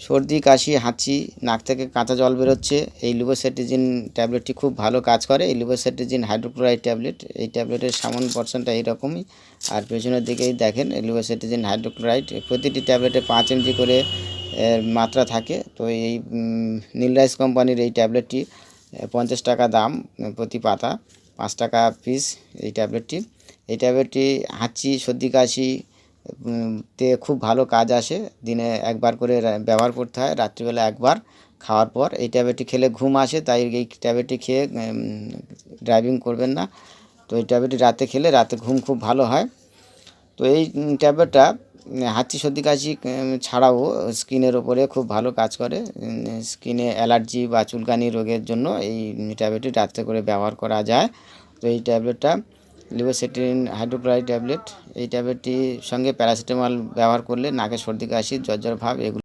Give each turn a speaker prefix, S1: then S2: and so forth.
S1: সর্দি কাশি হাঁচি নাক থেকে কাঁচা জল বেরোচ্ছে, এই লিভোসেট্রিজিন ট্যাবলেটটি খুব ভালো কাজ করে। এই লিভোসেট্রিজিন হাইড্রোক্লোরাইড ট্যাবলেট, এই ট্যাবলেটের সামান্য পার্সেন্টটা এইরকমই। আর পেছনের দিকেই দেখেন লিভোসেট্রিজিন হাইড্রোক্লোরাইড, প্রতিটি ট্যাবলেটে 5 mg করে মাত্রা থাকে। তো এই নীলরাইস কোম্পানির এই ট্যাবলেটটি 50 টাকা দাম প্রতি পাতা, 5 টাকা পিস এই ট্যাবলেটটি। এই ট্যাবলেটটি হাঁচি সর্দি কাশি তে খুব ভালো কাজ আসে। দিনে একবার করে ব্যবহার করতে হয়, রাত্রিবেলা একবার খাওয়ার পর। এই ট্যাবলেটটি খেলে ঘুম আসে, তাই এই ট্যাবলেটটি খেয়ে ড্রাইভিং করবেন না। তো এই ট্যাবলেটটি রাতে খেলে রাতে ঘুম খুব ভালো হয়। তো এই ট্যাবলেটটা হাঁচি সর্দি কাশি ছাড়াও স্কিনের ওপরে খুব ভালো কাজ করে। স্কিনে অ্যালার্জি বা চুলকানি রোগের জন্য এই ট্যাবলেটটি রাত্রে করে ব্যবহার করা যায়। তো এই ট্যাবলেটটা লিভোসেট্রিজিন হাইড্রোক্লোরাইড ট্যাবলেট, এই ট্যাবলেটটির সঙ্গে প্যারাসিটামল ব্যবহার করলে নাকে সর্দি কাশি জ্বর ভাব এগুলো